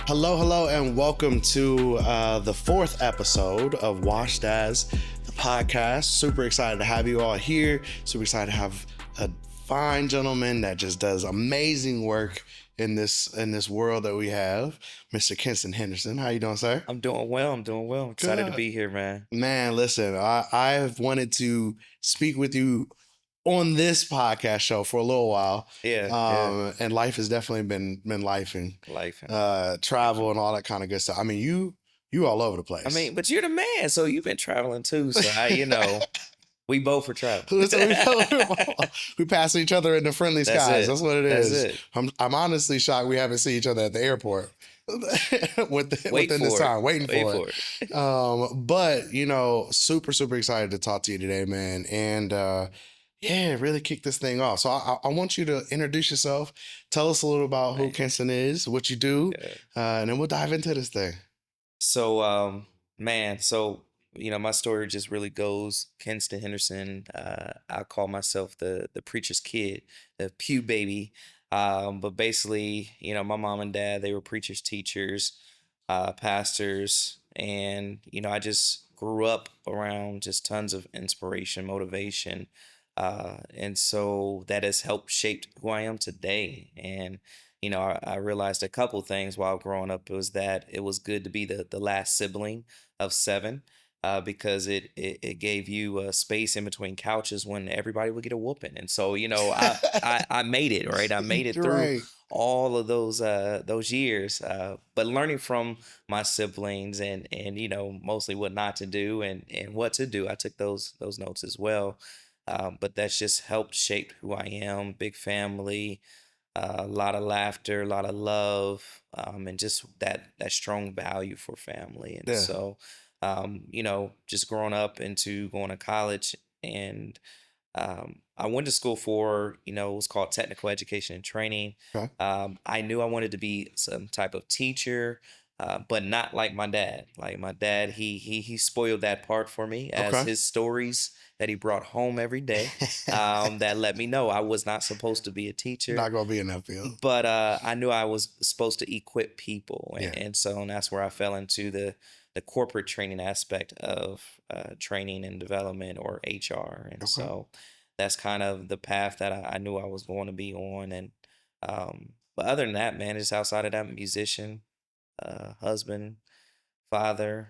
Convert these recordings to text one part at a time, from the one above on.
Hello, and welcome to the fourth episode of Washed As, the podcast. Super excited to have you all here. Super excited to have a fine gentleman that just does amazing work in this world that we have, Mr. Kenston Henderson. How you doing, sir? I'm doing well. Excited to Good. be here, man. Man, listen, I've wanted to speak with you on this podcast show for a little while. Yeah. And life has definitely been lifing. Life. Travel and all that kind of good stuff. I mean, you all over the I place. mean, but you're the man, so you've been traveling too. So we both are traveling. Listen, we pass each other in the friendly That's skies. it. That's what it That's is. it. I'm honestly shocked we haven't seen each other at the airport within this time, waiting for it. But super excited to talk to you today, man. And yeah, really kick this thing off. So I want you to introduce yourself. Tell us a little about who Man. Kenston is, what you do, Yeah. and then we'll dive into this thing. So, man, my story just really goes Kenston Henderson. I call myself the preacher's kid, the pew baby. But basically, my mom and dad, they were preachers, teachers, pastors, and I just grew up around just tons of inspiration, motivation. And so that has helped shape who I am today. And I realized a couple things while growing up was that it was good to be the last sibling of seven, because it gave you a space in between couches when everybody would get a whooping. And so I made it, right. I made it You're through right. all of those years, but learning from my siblings and mostly what not to do and what to do. I took those notes as well. But that's just helped shape who I am. Big family, a lot of laughter, a lot of love, and just that strong value for family. And Yeah. so, just growing up into going to college, and I went to school for it was called technical education and training. Okay. I knew I wanted to be some type of teacher. But not like my dad. Like my dad, he spoiled that part for me as Okay. his stories that he brought home every day, that let me know I was not supposed to be a teacher. Not gonna be in that field. But I knew I was supposed to equip people, Yeah. and that's where I fell into the corporate training aspect of training and development, or HR. And Okay. so that's kind of the path that I knew I was going to be on. And but other than that, man, just outside of that, musician, husband, father.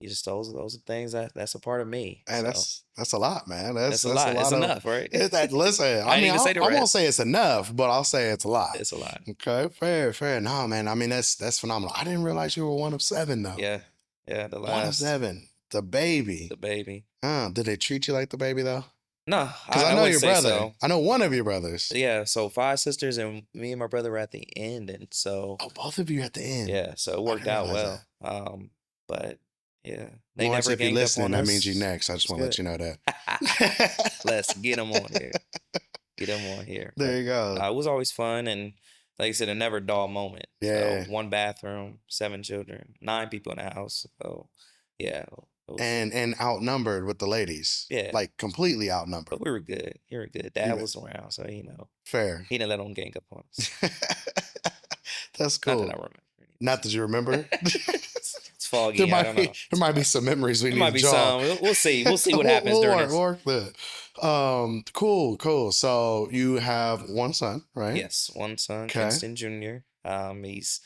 You just those are things that's a part of me. And So that's a lot, man. That's that's a a lot. It's lot of enough, right? listen, I I didn't mean, even say the I won't rest. say it's enough, but I'll say it's a lot. It's a lot. Okay, fair. No, man. I mean, that's phenomenal. I didn't realize you were one of seven, though. Yeah, yeah. The One of last, seven. The baby. the baby. Did they treat you like the baby though? No, Because I I know wouldn't your say brother. so. I know one of your brothers. Yeah, so five sisters and me and my brother were at the end, and so Oh, both of you at the end. yeah, so it I worked didn't out realize well. But yeah, they Lawrence, never if you're ganged up listening, on that means you us. next. I just It's want to let good. you know that. Let's get them on here. Get them on here. There But you go. it was always fun, and like I said, a never dull moment. Yeah. So one bathroom, seven children, nine people in the house. So yeah, it was, And outnumbered with the ladies. yeah. Like completely outnumbered. But we were good. We were good. You Dad bet. was around, so Fair. he didn't let them gang up on us. That's Not cool. that I remember. Not that you remember. It's foggy. There I don't know. there might be some memories we There need might to be jog. some. We'll see. We'll see what happens during this. We'll work that. Cool. So you have one son, right? Yes, one son, Okay. Kenston Jr. He's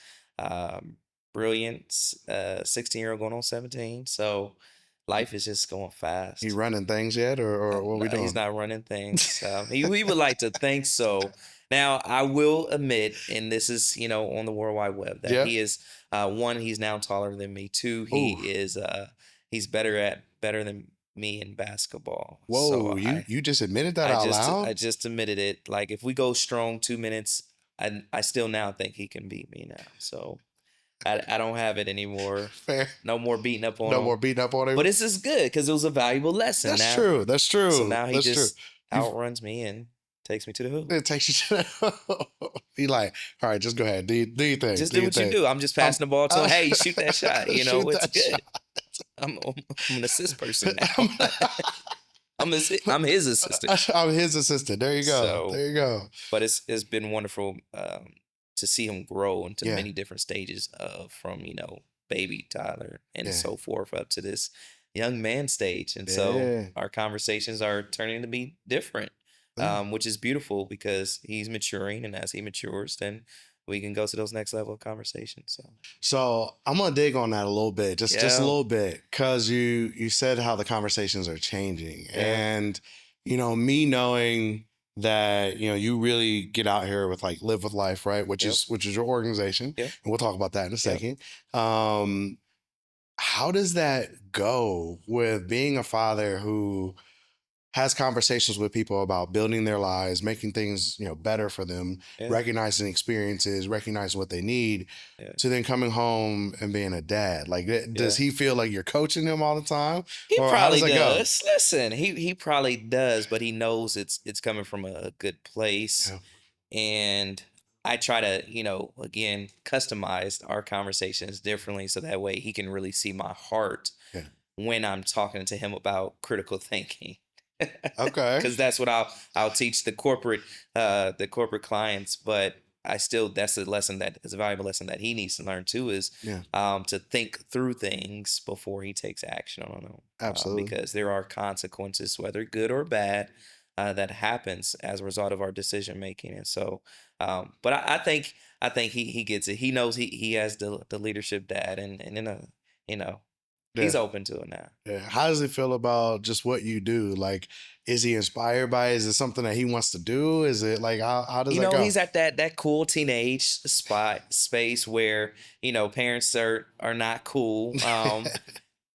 brilliant, 16-year-old going on 17. So life is just going fast. You running things yet, or what we No, doing? he's not running things. He would like to think so. Now, I will admit, and this is, on the World Wide Web, that Yeah. he is, one, he's now taller than me. Two, he Ooh. is, he's better than me in basketball. Whoa, So you just admitted that out loud? I just admitted it. Like, if we go strong 2 minutes, I still now think he can beat me now. So I don't have it anymore. Fair. No more beating up on No him. more beating up on him. But this is good because it was a valuable lesson. That's now, true. That's true. So now he That's just true. outruns me and takes me to the hoop. It takes you to he like, all right, just go ahead. Do your thing. Just do what you do. I'm just passing the ball to him. Hey, shoot that shot. Shoot It's that good. shot. I'm an assist person now. I'm his assistant. I'm his assistant. There you go. So- There you go. But it's been wonderful to see him grow into Yeah. many different stages of from, baby Tyler and Yeah. so forth up to this young man stage. And so Yeah. our conversations are turning to be different, Yeah. which is beautiful because he's maturing. And as he matures, then we can go to those next level of conversations. So, So I'm gonna dig on that a little bit, just a yeah, little bit, because you said how the conversations are changing, yeah, and me knowing that you really get out here with like live with life, right? Which yep, is your organization, yep, and we'll talk about that in a yep. second. Um, how does that go with being a father who has conversations with people about building their lives, making things, better for them, Yeah, recognizing experiences, recognizing what they need, yeah, to then coming home and being a dad? Like, does yeah. he feel like you're coaching him all the time, He or how does probably that go? does. Listen, he probably does, but he knows it's coming from a good place. Yeah, And I try to, again, customize our conversations differently so that way he can really see my heart yeah. when I'm talking to him about critical thinking. Okay. Because that's what I'll teach the corporate clients, but I still that's a lesson that is a valuable lesson that he needs to learn too is Yeah, to think through things before he takes action on them, absolutely. because there are consequences, whether good or bad, that happens as a result of our decision making. And so, but I think he gets it. He knows he has the leadership dad, and you know he's Yeah. open to it now. Yeah. How does he feel about just what you do? Like, is he inspired by it? Is it something that he wants to do? Is it like, how does that go? He's at that cool teenage spot space where parents are not cool.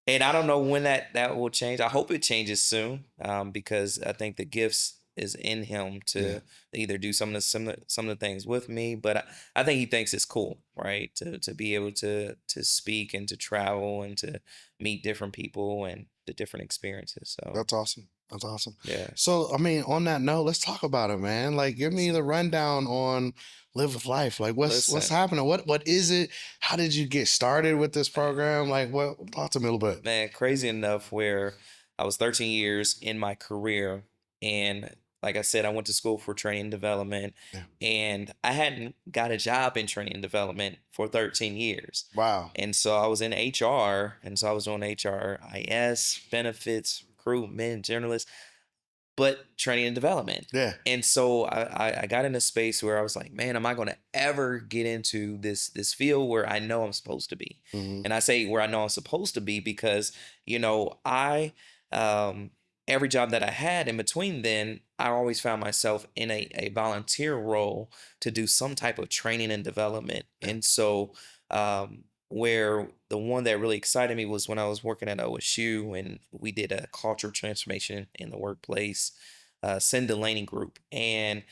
And I don't know when that will change. I hope it changes soon, because I think the gifts is in him Yeah, to either do some of the things with me. But I think he thinks it's cool, right? To be able to speak and to travel and to meet different people and the different experiences. So that's awesome. That's awesome. yeah, So, I mean, on that note, let's talk about it, man. Like, give me the listen, rundown on Live with Life. Like, what's listen, happening? What is it? How did you get started with this program? Like, what? Talk to me a little bit. man, crazy enough where I was 13 years in my career. And like I said, I went to school for training and development, Yeah. and I hadn't got a job in training and development for 13 years. Wow. And so I was in HR, and so I was doing HRIS, benefits, recruitment, journalists, but training and development. Yeah. And so I got in a space where I was like, man, am I going to ever get into this field where I know I'm supposed to be? Hmm. And I say where I know I'm supposed to be because, I every job that I had in between then, I always found myself in a volunteer role to do some type of training and development. Yeah. And so where the one that really excited me was when I was working at OSU and we did a culture transformation in the workplace, Send Delaney group. And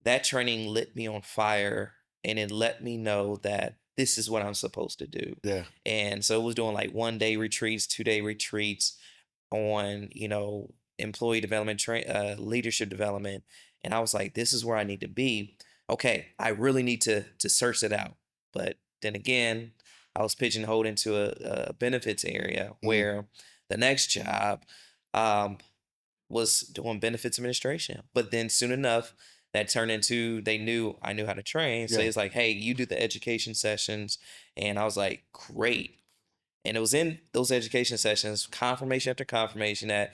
that training lit me on fire and it let me know that this is what I'm supposed to do. Yeah. And so it was doing like 1 day retreats, 2 day retreats on, employee development, leadership development. And I was like, this is where I need to be. Okay, I really need to search it out. But then again, I was pigeonholed into a benefits area Mm. where the next job um, was doing benefits administration. But then soon enough, that turned into they knew I knew how to train. So Yeah. it's like, hey, you do the education sessions. And I was like, great. And it was in those education sessions, confirmation after confirmation, that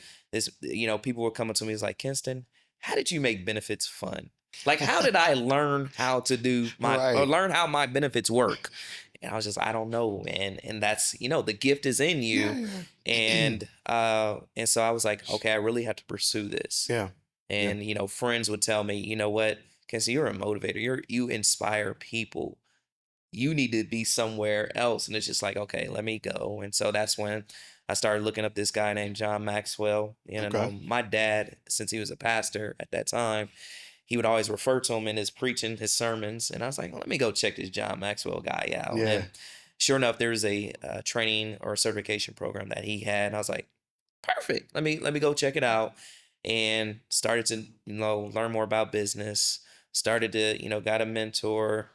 people were coming to me, was like, Kenston, how did you make benefits fun? Like, how did I learn how to do or Right. learn how my benefits work? And I was just, I don't know, man. And that's, the gift is in Yeah. you. Yeah. And so I was like, okay, I really have to pursue this. Yeah. Yeah. And, friends would tell me, you know what, Kenston, you're a motivator. You inspire people, you need to be somewhere else. And it's just like, okay, let me go. And so that's when I started looking up this guy named John Maxwell. Okay. My dad, since he was a pastor at that time, he would always refer to him in his preaching, his sermons. And I was like, well, let me go check this John Maxwell guy out. Yeah. And sure enough, there was a training or a certification program that he had. And I was like, perfect. Let me go check it out. And started to, learn more about business. Started to, got a mentor,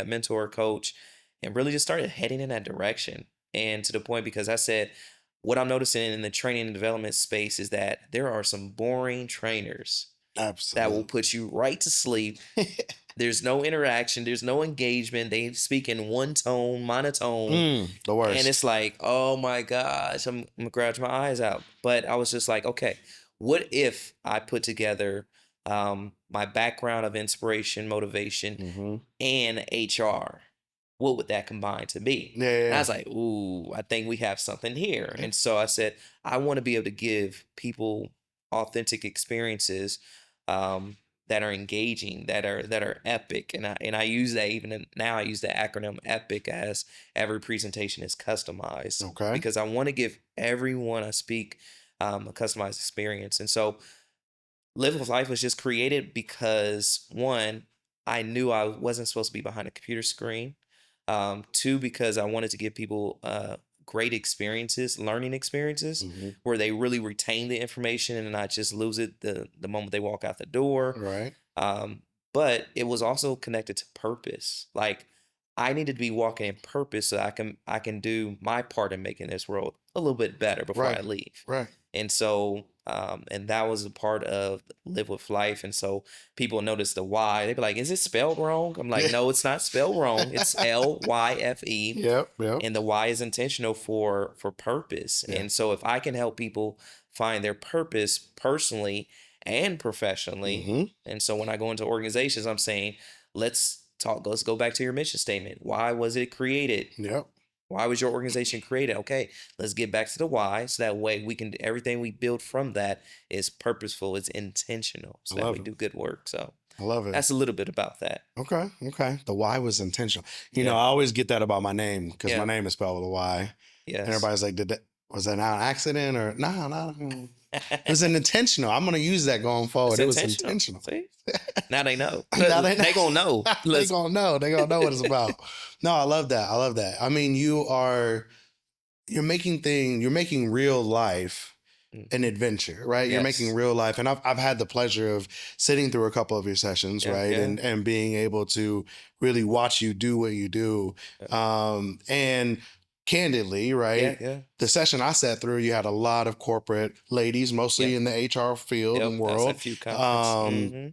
mentor, coach, and really just started heading in that direction. And to the point, because I said, what I'm noticing in the training and development space is that there are some boring trainers that will Absolutely. put you right to sleep. There's no interaction, there's no engagement. They speak in one tone, monotone. The And worst. it's like, oh my gosh, I'm gonna gouge my eyes out. But I was just like, okay, what if I put together my background of inspiration, motivation, Hmm. and HR? What would that combine to be? Yeah, And I yeah, was like, ooh, I think we have something here. yeah. And so I said, I want to be able to give people authentic experiences um, that are engaging, that are epic. And I use that now. I use the acronym EPIC as every presentation is customized Okay. because I want to give everyone I speak a customized experience. And so Live with Life was just created because one, I knew I wasn't supposed to be behind a computer screen. Two, because I wanted to give people great experiences, learning experiences, Hmm. where they really retain the information and not just lose it the moment they walk out the door. Right. Um, but it was also connected to purpose. Like I needed to be walking in purpose so I can do my part in making this world a little bit better before I Right. leave. Right. And so, and that was a part of Live with Life. And so people notice the Y. They be like, is it spelled wrong? I'm like, Yeah. no, it's not spelled wrong. It's LYFE. Yep. Yep. And the Y is intentional for purpose. Yeah. And so if I can help people find their purpose personally and professionally, Hmm. and so when I go into organizations, I'm saying, let's go back to your mission statement. Why was it created? Yep. Why was your organization created? Okay, let's get back to the why. So that way we can everything we build from that is purposeful, it's intentional, I so that love we it. do good work. So I love it. that's a little bit about that. Okay. Okay. The Y was intentional. Yeah. I always get that about my name because my Yeah. name is spelled with a Y. And Yes. everybody's like, was that now an accident or no, no, no. It was an intentional. I'm going to use that going It's forward. It was intentional. intentional. See? Now they know. Now they know. They gonna know. They Let's gonna know. They gonna know what it's about. No, I love that. I love that. I mean, you're making real life an Mhm. adventure, right? You're making Yes. real life. And I've had the pleasure of sitting through a couple of your sessions, Yeah, right? yeah, And being able to really watch you do what you do. yeah, And candidly, yeah, right? yeah. The session I sat through, you had a lot of corporate ladies, mostly Yep, in the HR field yep. and That's a world. few conference. Um, Hmm.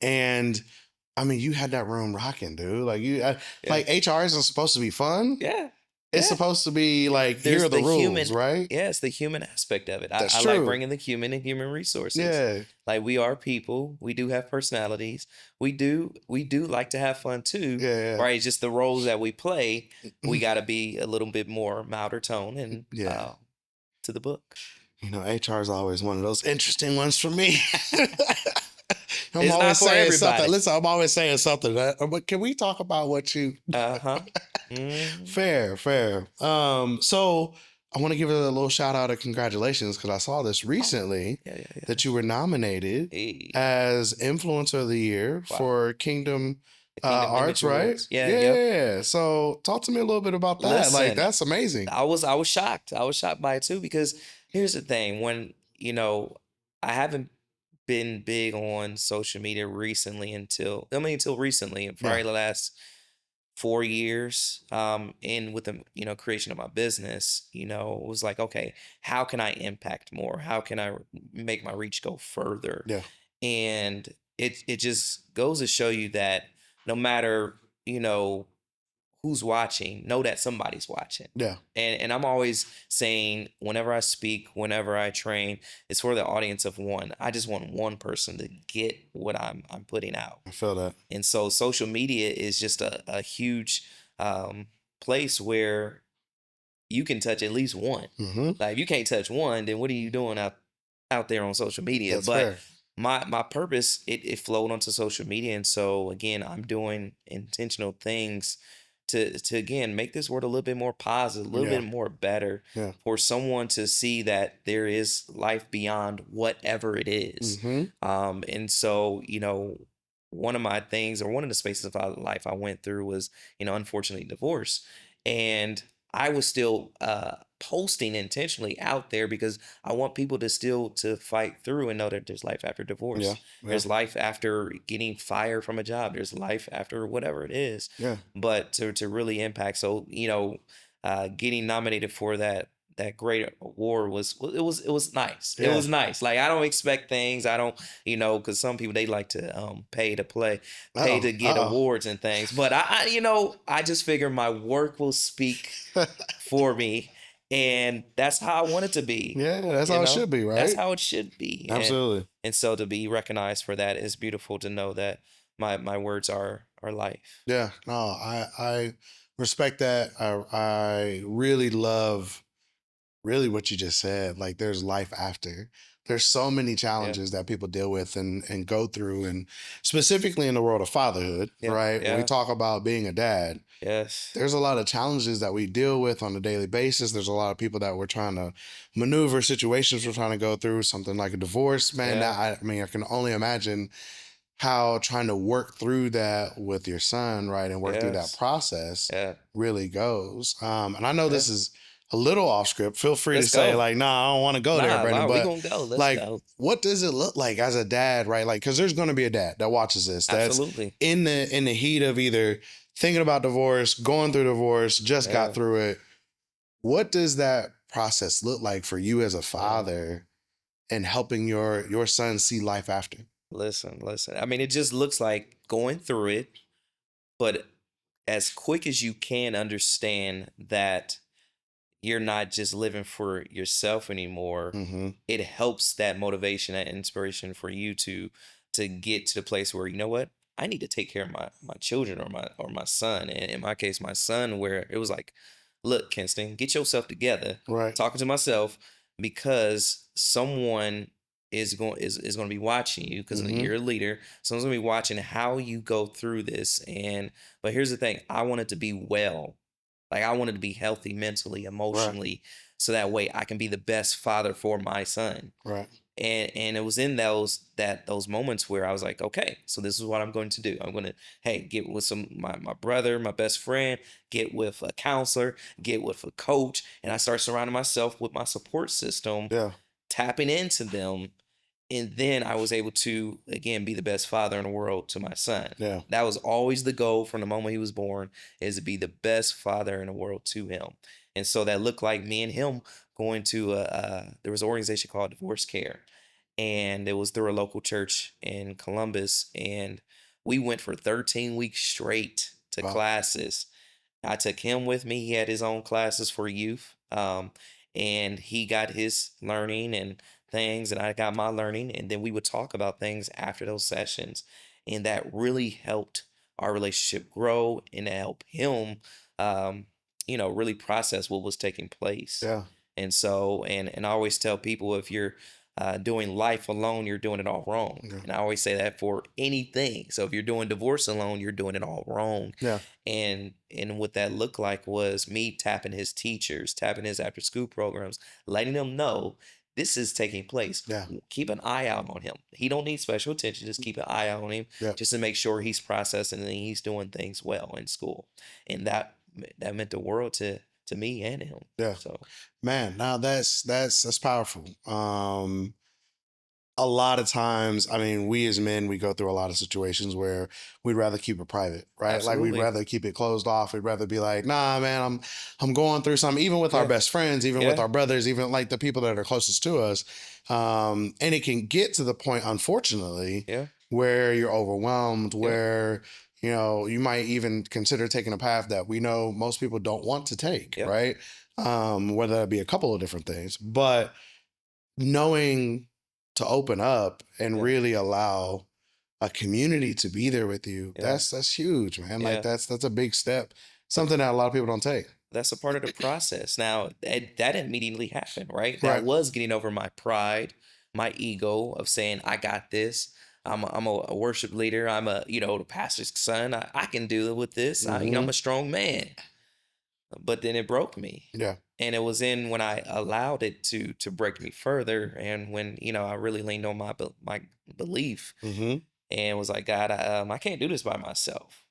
and I mean, you had that room rocking, dude. Like Yeah, like HR isn't supposed to be fun. yeah, It's yeah. supposed to be like, here There's are the the rules, human, right? yeah, it's the human aspect of it. I, That's I like true. bringing the human and human resources. Yeah. Like we are people. We do have personalities. We do like to have fun too, Yeah. right? It's just the roles that we play. We Yeah. got to be a little bit more milder tone and Yeah. to the book. HR is always one of those interesting ones for me. I'm It's not always for saying something. everybody. Listen, I'm always saying something. But can we talk about what you Uh-huh. Hmm. fair, fair. So I want to give it a little shout out of congratulations because I saw this recently Yeah, yeah, yeah. that you were nominated Hey, as Influencer of the Year wow. for Kingdom The Kingdom Arts, Image right? Awards. Yeah, yep. Yeah. So talk to me a little bit about that. Like Listen, that's amazing. I was shocked. I was shocked by it too because here's the thing: when I haven't been big on social media recently until recently, and Yeah. probably the last 4 years. And with the creation of my business, it was like, okay, how can I impact more? How can I make my reach go further? Yeah. And it just goes to show you that no matter you know who's watching, know that somebody's watching. Yeah. And I'm always saying whenever I speak, whenever I train, it's for the audience of one. I just want one person to get what I'm putting out. I feel that. And so social media is just a huge place where you can touch at least one. Hmm. Like if you can't touch one, then what are you doing out there on social media? That's But fair. my purpose, it flowed onto social media. And so again, I'm doing intentional things to again make this world a little bit more positive, a little Yeah. bit more better Yeah. for someone to see that there is life beyond whatever it is. Hmm. And so, one of my things or one of the spaces of my life I went through was, unfortunately divorce. And I was still posting intentionally out there because I want people to still to fight through and know that there's life after Yeah. divorce. Yeah. There's life after getting fired from a job. There's life after whatever it is. Yeah. But to really impact, so getting nominated for that great award was nice. It Yeah. was nice. Like I don't expect things. I don't, because some people they like to pay to play, pay Uh-oh. to get Uh-oh. awards and things. But I just figure my work will speak for me, and that's how I want it to be. Yeah, that's You how it know, should be, that's right? how it should be, Absolutely. and so to be recognized for that is beautiful. To know that my words are life. Yeah. No, I respect that. I really love really what you just said. Like there's life after. There's so many Yeah, challenges that people deal with and go through, and specifically in the world of fatherhood, yeah, right? When we yeah, talk about being a dad, yes, there's a lot of challenges that we deal with on a daily basis. There's a lot of people that we're trying to maneuver, situations we're trying to go through, something like a divorce. Man, yeah, I mean, I can only imagine how trying to work through that with your son, right, and work through that yes, process yeah, really goes. And I know yeah. this is a little off script. Feel free to Let's say go. like, "Nah, I don't want to go there, Nah, Brandon." nah, we But gonna go. Let's like, go. what does it look like as a dad, right? Like, because there's going to be a dad that watches this that's Absolutely. in the heat of either thinking about divorce, going through divorce, just got Yeah, through it. What does that process look like for you as a yeah. father and helping your son see life after? Listen, listen. I mean, it just looks like going through it, but as quick as you can understand that you're not just living for yourself anymore. Mm-hmm. It helps that motivation, that inspiration for you to get to the place where, you know what, I need to take care of my children or my son. And in my case, my son, where it was like, look, Kinston, get yourself together. Right. Talking to myself because someone is going to be watching you because Mm-hmm. you're a leader. Someone's going to be watching how you go through this. And but here's the thing, I want it to be well. Like I wanted to be healthy mentally, Right. emotionally, so that way I can be the best father for my son. Right. And it was in those moments where I was like, okay, so this is what I'm going to do. I'm gonna, hey, get with my brother, my best friend, get with a counselor, get with a coach, and I start surrounding myself with my support system, Yeah. tapping into them, and then I was able to again be the best father in the world to my son. Yeah. That was always the goal from the moment he was born, is to be the best father in the world to him. And so that looked like me and him going to there was an organization called Divorce Care, and it was through a local church in Columbus, and we went for 13 weeks straight to Wow. classes. I took him with me. He had his own classes for youth. And he got his learning and things, and I got my learning. And then we would talk about things after those sessions. And that really helped our relationship grow and to help him, um, really process what was taking place. Yeah. And so, and I always tell people if you're doing life alone, you're doing it all wrong. Yeah. And I always say that for anything. So if you're doing divorce alone, you're doing it all wrong. Yeah. And what that looked like was me tapping his teachers, tapping his after school programs, letting them know this is taking place. Yeah. Keep an eye out on him. He don't need special attention. Just keep an eye out on him, Yeah. just to make sure he's processing and he's doing things well in school. And that meant the world to me and him. Yeah. So Man, now that's powerful. A lot of times, I mean, we as men, we go through a lot of situations where we'd rather keep it private, right? Like we'd absolutely, rather keep it closed off. We'd rather be like, nah, man, I'm going through something, even with our yeah, best friends, even with yeah, our brothers, even like the people that are closest to us. And it can get to the point, unfortunately, yeah, where you're overwhelmed, yeah, where you might even consider taking a path that we know most people don't want to take, yeah, right? Whether that be a couple of different things, but knowing to open up and yeah, really allow a community to be there with you, yeah, that's huge, man. Like yeah. that's a big step, But something that a lot of people don't take. that's a part of the process. Now, that immediately happened, right? That Right. was getting over my pride, my ego of saying, I got this. I'm a worship leader. I'm the pastor's son. I can deal with this. I'm Hmm. a strong man. But then it broke me. Yeah. And it was in when I allowed it to break me further, and when I really leaned on my belief Hmm. and was like, God, I can't do this by myself.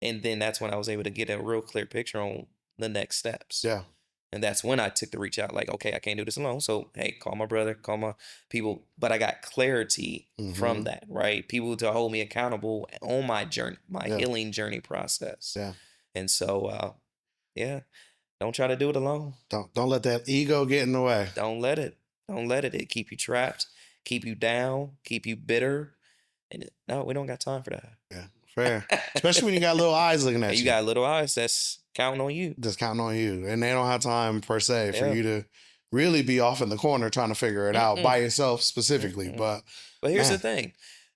And then that's when I was able to get a real clear picture on the next steps. Yeah. And that's when I took the reach out, like, okay, I can't do this alone. So, hey, call my brother, call my people. But I got clarity from Hmm. that, right? People to hold me accountable on my journey, my Yeah. healing journey process. Yeah. And so, yeah, Don't try to do it alone. Don't let that ego get in the way. Don't let it. Don't let it. It keep you trapped, keep you down, keep you bitter. No, we don't got time for that. Yeah, fair. Especially when you got little eyes looking And at you you, got little eyes that's counting on you. just counting on you, and they don't have time per se for Yeah. you to really be off in the corner trying to figure it out Mm-mm. by yourself specifically. Mm-mm. But But here's the man, thing.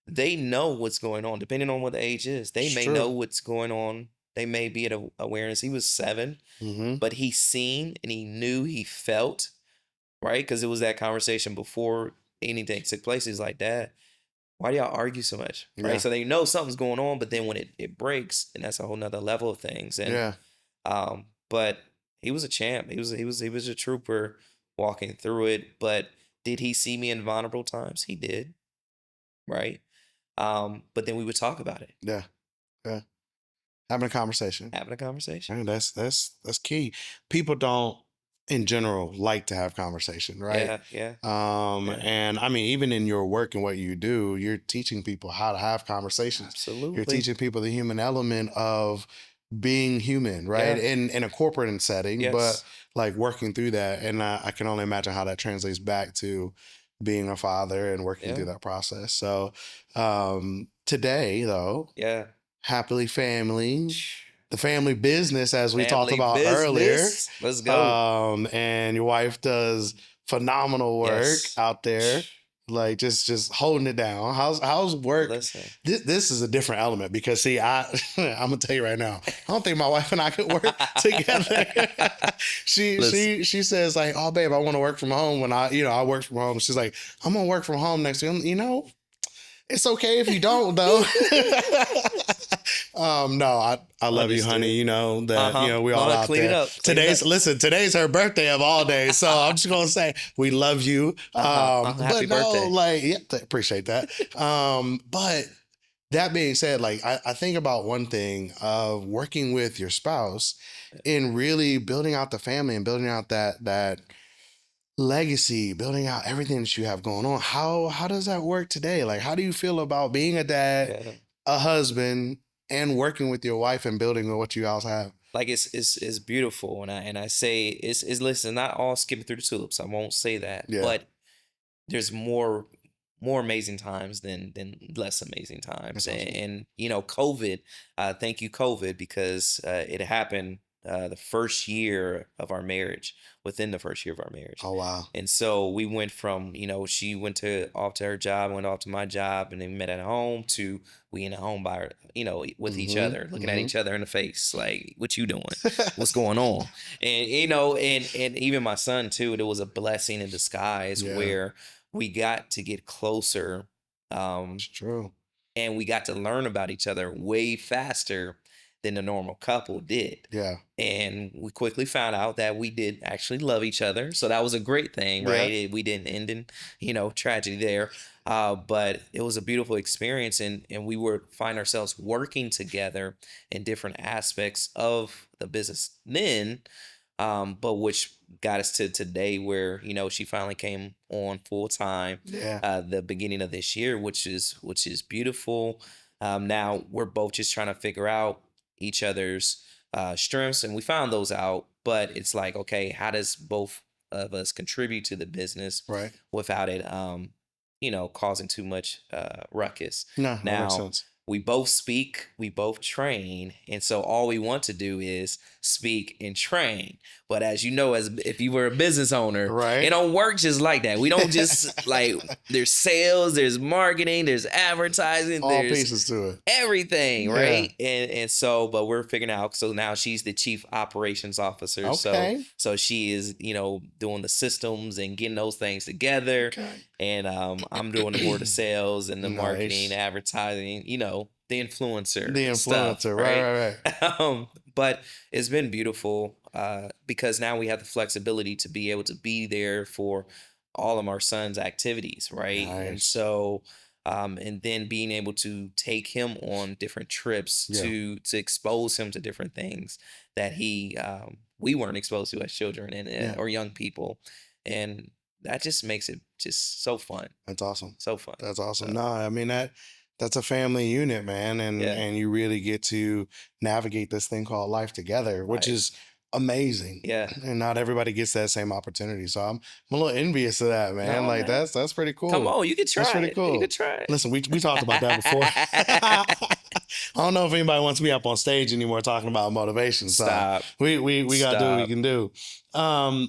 They know what's going on, depending on what the age is. They it's may true. know what's going on. They may be at awareness. He was 7, Mm-hmm. but he seen and he knew, he felt, right? Because it was that conversation before anything took place. He's like, Dad, why do y'all argue so much? Right. Yeah, So they know something's going on, but then when it breaks, and that's a whole nother level of things. And yeah, but he was a champ. He was a trooper walking through it. But did he see me in vulnerable times? He did, right? But then we would talk about it, yeah, yeah. Having a conversation. having a conversation. Man, that's key. People don't, in general, like to have conversation, right? Yeah, yeah, yeah. And I mean, even in your work and what you do, you're teaching people how to have conversations. You're Absolutely. teaching people the human element of being human, right? Yeah. In a corporate setting, but Yes. like working through that, and I can only imagine how that translates back to being a father and working through Yeah. that process. So today, though, Yeah. happily family, the family business, as we talked Family about earlier. business. Let's go. And your wife does phenomenal work Yes. out there, like just holding it down. How's work? Listen. This is a different element because see, I'm gonna tell you right now, I don't think my wife and I could work together. She says like, oh babe, I want to work from home when I work from home. She's like, I'm gonna work from home next week. It's okay if you don't though. No, I love you, honey. Understood. You know that we all Mama, out clean it there. up. Clean it up. Today's her birthday of all days, so I'm just gonna say we love you. Happy But no, birthday. like appreciate that. But that being said, like I think about one thing of working with your spouse in really building out the family and building out that legacy, building out everything that you have going on. How does that work today? Like, how do you feel about being a dad, Yeah. a husband, and working with your wife and building what you guys have? Like it's beautiful, and I say it's listen, not all skipping through the tulips. I won't say that, Yeah, but there's more amazing times than less amazing times. that's And, awesome. and COVID, thank you COVID, because it happened the first year of our marriage, within the first year of our marriage. Oh wow. And so we went from, she went off to her job, went off to my job, and then we met at home, to we in a home by, with each Mm-hmm. other, looking at Mm-hmm. each other in the face, like, what you doing? What's going on? And and even my son too, it was a blessing in disguise, Yeah, where we got to get closer, it's true. and we got to learn about each other way faster than the normal couple did. Yeah, And we quickly found out that we did actually love each other. So that was a great thing, yeah, right? We didn't end in, tragedy there. But it was a beautiful experience, and we would find ourselves working together in different aspects of the business then, but which got us to today, where she finally came on full time yeah, the beginning of this year, which is beautiful. Now we're both just trying to figure out each other's strengths, and we found those out. But it's like, okay, how does both of us contribute to the business right. without it, causing too much ruckus? No, that makes Now, sense. we both speak, we both train, and so all we want to do is speak and train. But as you know, as if you were a business owner, Right. it don't work just like that. We don't just like, there's sales, there's marketing, there's advertising, All there's pieces to it. everything, Yeah. right? And so, but we're figuring out. So now she's the chief operations officer. Okay. So she is, doing the systems and getting those things together. Okay. And I'm doing more of the sales and the Nice. marketing, advertising, the influencer, The stuff, influencer, right? right. But it's been beautiful, because now we have the flexibility to be able to be there for all of our son's activities, right? And Nice. so, and then being able to take him on different trips, Yeah. to expose him to different things that we weren't exposed to as children, and Yeah. or young people, and that just makes it just so fun, That's awesome. so fun. That's awesome. So, No, I mean that's a family unit, man, and yeah, and you really get to navigate this thing called life together, which right. is amazing. Yeah. And not everybody gets that same opportunity. So I'm a little envious of that, man. No, Like man. that's pretty Come cool. on, you could That's try pretty it. You could cool. try Listen, we talked about that before. I it. don't know if anybody wants me up on stage anymore talking about motivation. So Stop. we gotta do what we Stop. can do.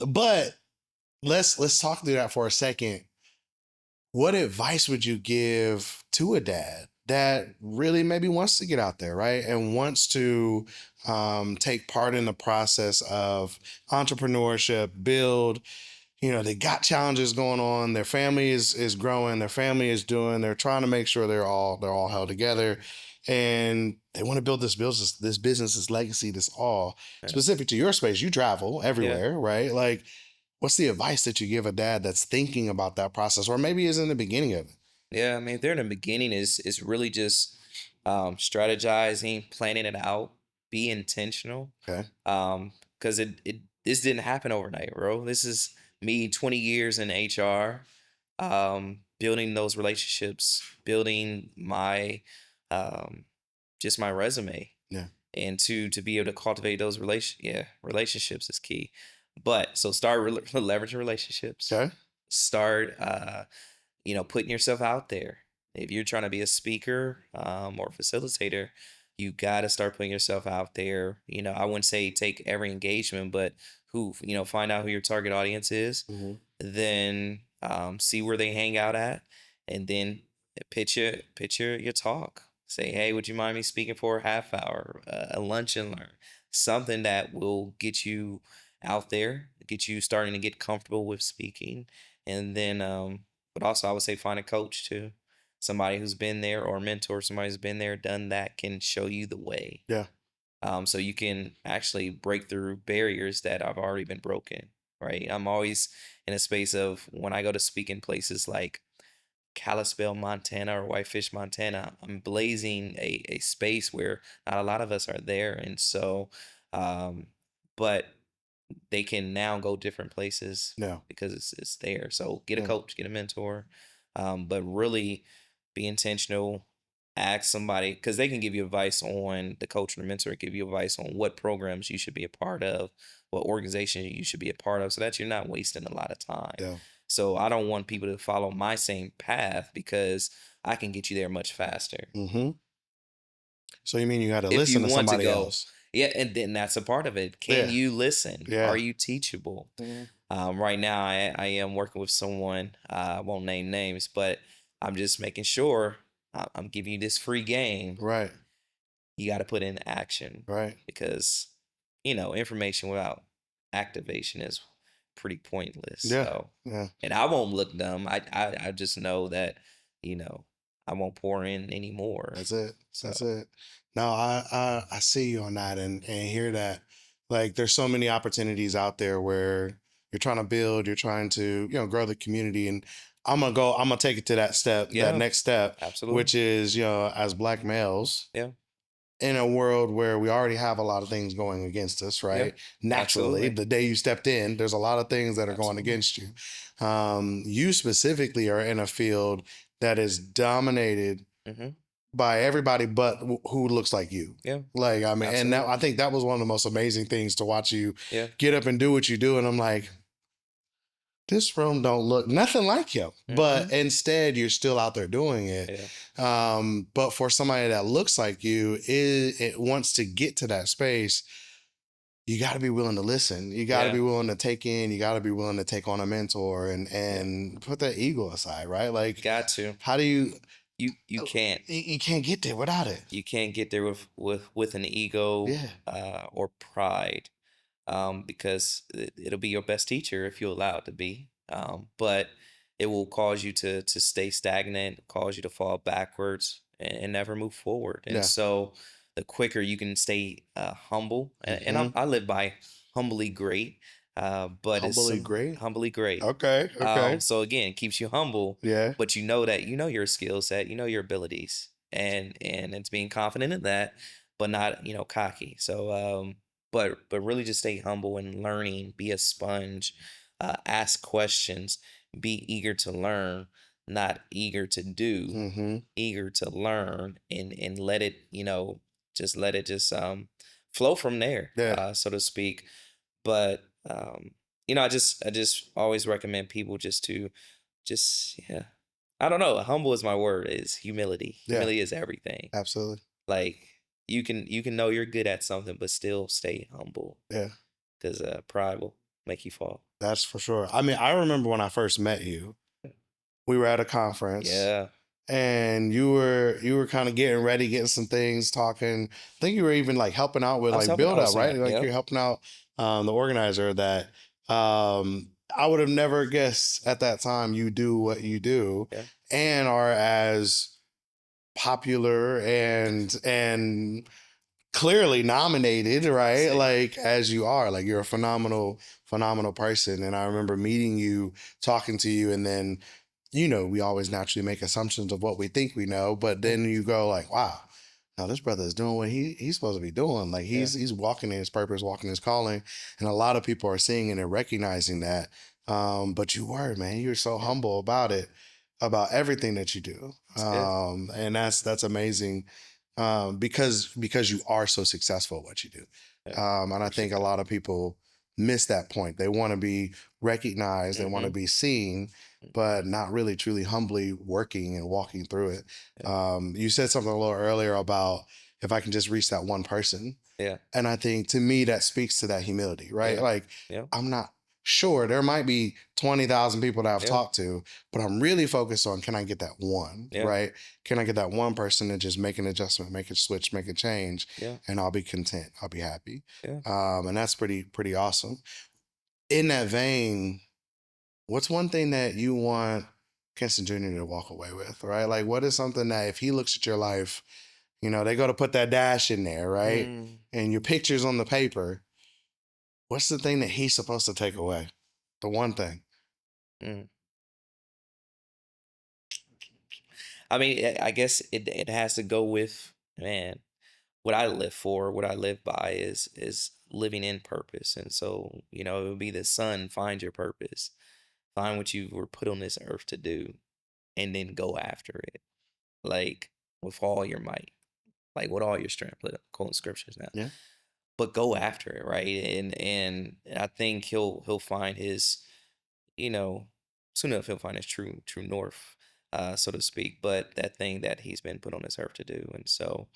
But let's talk through that for a second. What advice would you give to a dad that really maybe wants to get out there, right? And wants to take part in the process of entrepreneurship, build, they got challenges going on. Their family is growing, their family is doing, they're trying to make sure they're all held together. And they want to build this business, this legacy, this all Yeah. specific to your space. You travel Yeah. everywhere, right? Like, what's the advice that you give a dad that's thinking about that process or maybe is in the beginning of it? Yeah, I mean, there in the beginning is really just strategizing, planning it out, be intentional. Okay. Because it this didn't happen overnight, bro. This is me 20 years in HR, building those relationships, building my um just my resume, Yeah. and to be able to cultivate those relationships is key. But so start leveraging relationships, Okay. start putting yourself out there. If you're trying to be a speaker or facilitator, you got to start putting yourself out there. I wouldn't say take every engagement, but find out who your target audience is, Hmm. then see where they hang out at, and then pitch your talk. Say, hey, would you mind me speaking for a half hour, a lunch and learn, something that will get you out there, get you starting to get comfortable with speaking, and then but also, I would say find a coach too. Somebody who's been there or a mentor, somebody who's been there, done that, can show you the way. Yeah. So you can actually break through barriers that have already been broken, right? I'm always in a space of when I go to speak in places like Kalispell, Montana or Whitefish, Montana, I'm blazing a space where not a lot of us are there. And so, um, but they can now go different places Yeah. because it's there. So get a Yeah. coach, get a mentor, but really be intentional. Ask somebody because they can give you advice on the coach or the mentor, give you advice on what programs you should be a part of, what organization you should be a part of, so that you're not wasting a lot of time. Yeah. So I don't want people to follow my same path because I can get you there much faster. Hmm. So you mean you got to If you listen to want to somebody go, else? yeah, and then that's a part of it. Can Yeah. you listen? Are Yeah. you teachable? Mhm. Right now, I am working with someone. I won't name names, but I'm just making sure I'm giving you this free game. Right. You got to put in action Right. because information without activation is pretty pointless. Yeah. So, Yeah. and I won't look dumb. I just know that you know I won't pour in anymore. That's it. So That's it. No, I see you on that and hear that. Like there's so many opportunities out there where you're trying to build, you're trying to, grow the community. And I'm gonna take it to that step, that yeah, next step, absolutely. which is, as black males Yeah, in a world where we already have a lot of things going against us, yeah, right? Naturally, absolutely, the day you stepped in, there's a lot of things that are going absolutely. against you. You specifically are in a field that is dominated Hmm. by everybody but who looks like you. Yeah, Like, I mean, and now absolutely. I think that was one of the most amazing things to watch you Yeah. get up and do what you do. And I'm like, this room don't look nothing like him, but Hmm. instead you're still out there doing it. Yeah. But for somebody that looks like you, it wants to get to that space. You got to be willing to listen. You got to Yeah. be willing to take in. You got to be willing to take on a mentor and Yeah. put that ego aside, right? Like, Got to. how do you? You can't. You can't get there without it. You can't get there with an ego Yeah. or pride, because it'll be your best teacher if you allow it to be. But it will cause you to stay stagnant, cause you to fall backwards and never move forward. And Yeah. so the quicker you can stay humble, and Hmm. I live by humbly great, but it's Humbly some great. humbly great. Okay. Okay. So again, it keeps you humble, Yeah. but you know that you know your skill set, you know your abilities, and it's being confident in that, but not cocky. So but really just stay humble and learning, be a sponge, ask questions, be eager to learn, not eager to do, Hmm. eager to learn, and let it just let it just flow from there, Yeah. so to speak. But I just always recommend people just to yeah. I don't know. Humble is my word. Is humility. Yeah, Humility is everything. absolutely. Like you can know you're good at something, but still stay humble Yeah, because pride will make you fall. that's for sure. I mean, I remember when I first met you, we were at a conference Yeah, and you were kind of getting ready, getting some things, talking. I think you were even like helping out with I was like helping. I build up, was right? Like yep, you're helping out the organizer that I would have never guessed at that time you do what you do yeah, and are as popular and clearly nominated, right? see, Like as you are, like you're a phenomenal person. And I remember meeting you, talking to you, and then, we always naturally make assumptions of what we think we know, but yeah, then you go like, wow, now this brother is doing what he's supposed to be doing. Like yeah, he's walking in his purpose, walking his calling. And a lot of people are seeing it and recognizing that. But you were, man, you're so yeah. humble about it, about everything that you do. It's good. And that's amazing because you are so successful at what you do. Yeah, And I think appreciate a that. lot of people miss that point. They want to be recognized, they want to Mm-hmm. be seen, but not really truly humbly working and walking through it. Yeah, You said something a little earlier about if I can just reach that one person. yeah, And I think to me, that speaks to that humility, right? yeah, Like, yeah, I'm not sure. There might be 20,000 people that I've yeah, talked to, but I'm really focused on can I get that one, yeah, right? Can I get that one person to just make an adjustment, make a switch, make a change, yeah, and I'll be content. I'll be happy. yeah. And that's pretty awesome. In that vein, what's one thing that you want Kenston Jr. to walk away with, right? Like, what is something that if he looks at your life, they go to put that dash in there, right? Mm, And your picture's on the paper. What's the thing that he's supposed to take away? The one thing. mm. I mean, I guess it has to go with, man, what I live for, what I live by is living in purpose. And so, it would be the sun, find your purpose. Find what you were put on this earth to do and then go after it. Like with all your might. Like with all your strength. Like, quoting scriptures now. Yeah. But go after it, right? And I think he'll find his, you know, soon enough he'll find his true north, so to speak. But that thing that he's been put on this earth to do. And so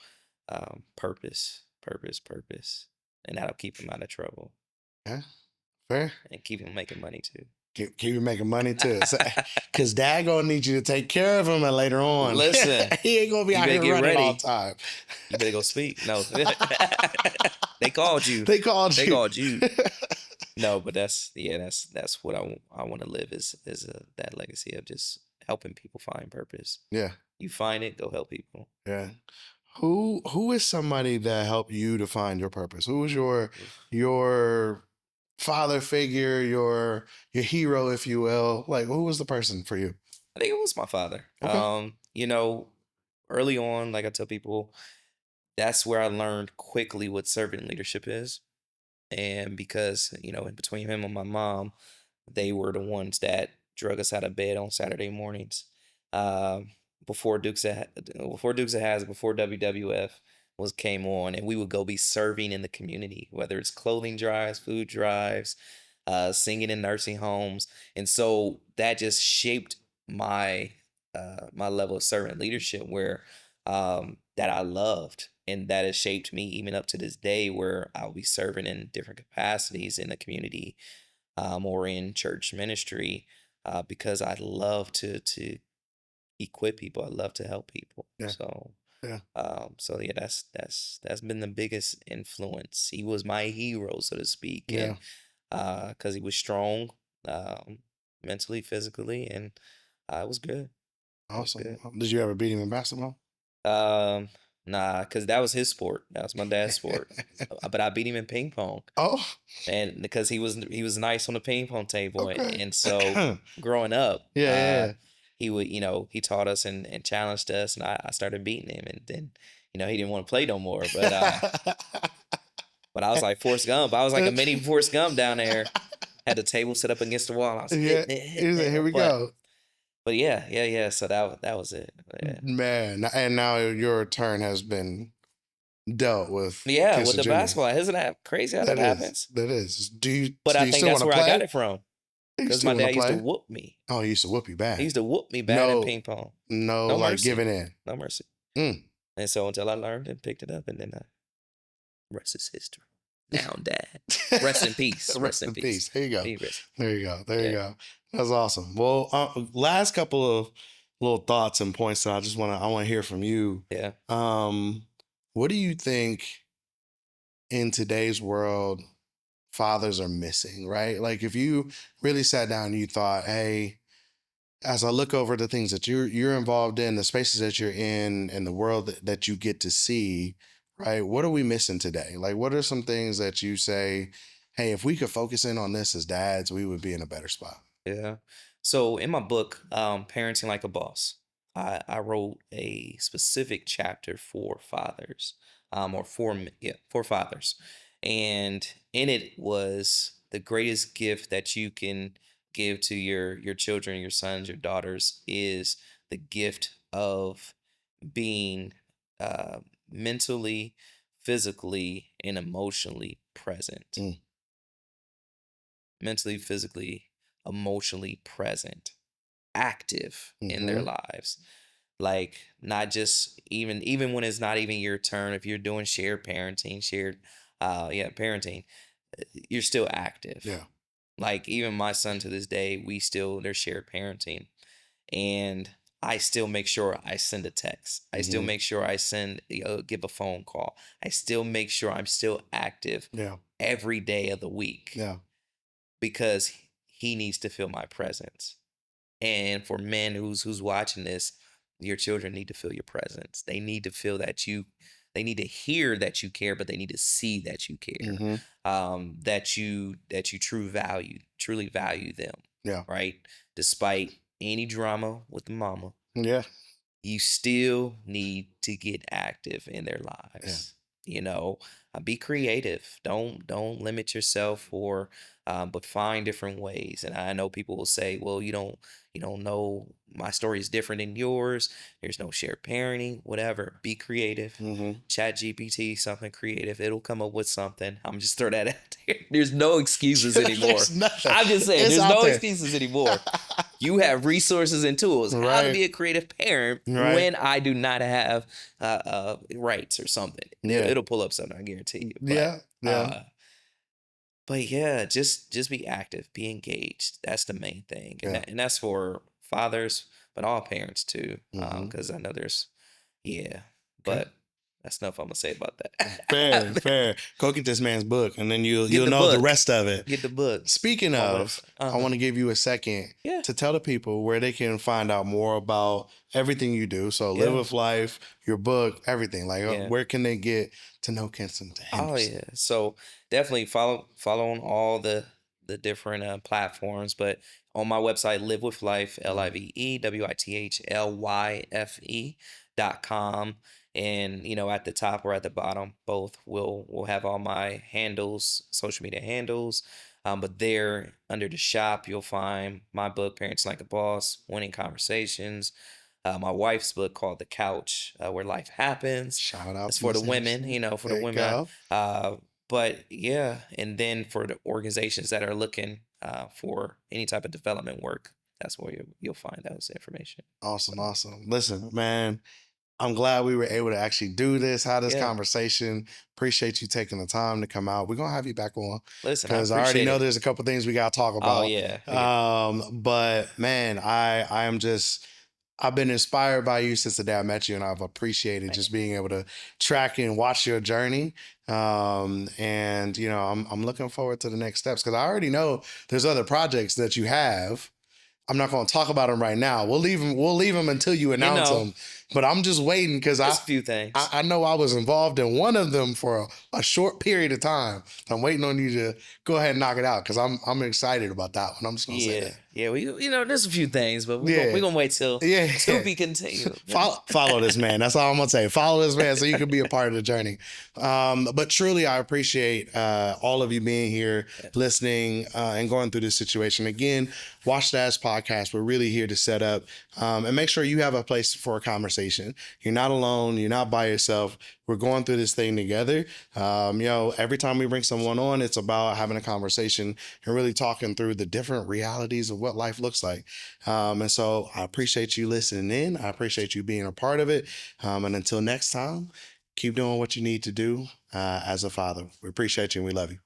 purpose, purpose, purpose. And that'll keep him out of trouble Yeah. Fair. and keep him making money too. Keep you making money too. Because dad gonna need you to take care of him and later on. Listen, He ain't gonna be you out better here get running all ready. the time. You better go speak. No, they called you. They called They you. called you. No, but that's what I want to live is that legacy of just helping people find purpose. Yeah. You find it, go help people. Yeah. Who is somebody that helped you to find your purpose? Who was your father figure, your hero, if you will? Like who was the person for you? I think it was my father. Okay. Early on, like I tell people, that's where I learned quickly what servant leadership is. And because, in between him and my mom, they were the ones that drug us out of bed on Saturday mornings. Um, before Dukes of Hazzard, before WWF was came on, and we would go be serving in the community, whether it's clothing drives, food drives, singing in nursing homes, and so that just shaped my level of servant leadership, where that I loved, and that has shaped me even up to this day, where I'll be serving in different capacities in the community, or in church ministry, because I love to equip people. I love to help people. Yeah. So, Yeah. so yeah, that's been the biggest influence. He was my hero, so to speak, Yeah. and because he was strong, mentally, physically, and it was good. It was Awesome. good. Did you ever beat him in basketball? Um, nah, because that was his sport. That was my dad's sport. But I beat him in ping pong, Oh, and because he was nice on the ping pong table, okay. and so growing up, Yeah, he would, he taught us and challenged us, and I started beating him, and then, he didn't want to play no more. But I was like Forrest Gump. I was like a mini Forrest Gump down there. Had the table set up against the wall. And I was yeah. hitting it. Here we go. But yeah, yeah, yeah. So that was it. But yeah. Man, and now your turn has been dealt with Yeah, with Kenston the Jr. basketball. Isn't that crazy how that That is, happens? that is. Do you But I do you think still that's want to where I got play? it from. Do you Because still my want to dad used to play? whoop me. Oh, he used to whoop you He bad. used to whoop me bad in No, ping pong. no, No like mercy. giving in. No mercy. Mm. And so until I learned and picked it up, and then rest is history. Now, Dad. Rest in peace. Rest Rest in in peace. peace. Here you go. Be rest. There you go. There you Yeah. go. That's awesome. Well, last couple of little thoughts and points that I want to hear from you. Yeah. What do you think in today's world fathers are missing, right? Like if you really sat down and you thought, hey, as I look over the things that you're involved in, the spaces that you're in, and the world that you get to see, right? What are we missing today? Like, what are some things that you say, hey, if we could focus in on this as dads, we would be in a better spot? Yeah. So in my book, Parenting Like a Boss, I wrote a specific chapter for fathers, or for fathers. And in it was the greatest gift that you can give to your children, your sons, your daughters, is the gift of being uh, mentally, physically, and emotionally present. Mm, Mentally, physically, emotionally present, active in their mm-hmm. lives. Like not just even when it's not even your turn, if you're doing shared parenting, you're still active. Yeah. Like even my son to this day, there's shared parenting. And I still make sure I send a text. I still Mm-hmm. make sure I give a phone call. I still make sure I'm still active Yeah. every day of the week Yeah. because he needs to feel my presence. And for men who's watching this, your children need to feel your presence. They need to feel they need to hear that you care, but they need to see that you care. Mm-hmm. That you truly value them, Yeah. right? Despite any drama with the mama, Yeah. you still need to get active in their Yeah. lives. You know, be creative. Don't limit yourself, or but find different ways. And I know people will say, well, you don't know, my story is different than yours. There's no shared parenting, whatever. Be creative. Mm-hmm. Chat GPT, something creative. It'll come up with something. I'm just throw that out there. There's no excuses anymore. There's nothing. I'm just saying, It's there's out no there. excuses anymore. You have resources and tools how to Right. be a creative parent Right. when I do not have rights or something. Yeah. It'll pull up something, I guarantee you. Yeah. Yeah. Uh, but yeah, just be active, be engaged. That's the main thing, and Yeah. that's for fathers, but all parents too. Mm-hmm. Because I know yeah, Okay. but that's enough I'm gonna say about Fair, that. fair. Go get this man's book, and then you'll Get you'll the know the book. rest of it. Get the book. Speaking My of, website. I want to give you a second Yeah. to tell the people where they can find out more about everything you do. So, Live Yeah. with Life, your book, everything. Like, Yeah. where can they get to know Kenston Oh Henderson? yeah. So definitely follow on all the different platforms, but on my website, Live with Life, LIVEWITHLYFE.com. And at the top or at the bottom, both will have all my handles, social media handles. But there under the shop, you'll find my book, Parents Like a Boss, Winning Conversations. My wife's book called The Couch, Where Life Happens. Shout out It's to for the Miss women, Henderson. for the There you women. go. But yeah, and then for the organizations that are looking for any type of development work, that's where you'll find those information. Awesome, So awesome. Listen, man, I'm glad we were able to actually do this, have this yeah, conversation. Appreciate you taking the time to come out. We're gonna have you back on listen, I because I already appreciate know it. there's a couple things we gotta talk Oh about. yeah, But man, I am just I've been inspired by you since the day I met you, and I've appreciated man. just being able to track and watch your journey. And I'm looking forward to the next steps because I already know there's other projects that you have. I'm not going to talk about them right now. We'll leave them. We'll leave them until you You announce know, them. But I'm just waiting because I, just a few I things. I know I was involved in one of them for a short period of time. I'm waiting on you to go ahead and knock it out because I'm excited about that one. I'm just gonna say Yeah, that. yeah. There's a few things, but we're Yeah, gonna wait till yeah. to be continued. Follow this man. That's all I'm gonna say. Follow this man so you can be a part of the journey. But truly, I appreciate all of you being here, listening, and going through this situation. Again, Watch Dad's podcast. We're really here to set up and make sure you have a place for a conversation. You're not alone. You're not by yourself. We're going through this thing together. Every time we bring someone on, it's about having a conversation and really talking through the different realities of what life looks like. And so I appreciate you listening in. I appreciate you being a part of it. And until next time, keep doing what you need to do as a father. We appreciate you and we love you.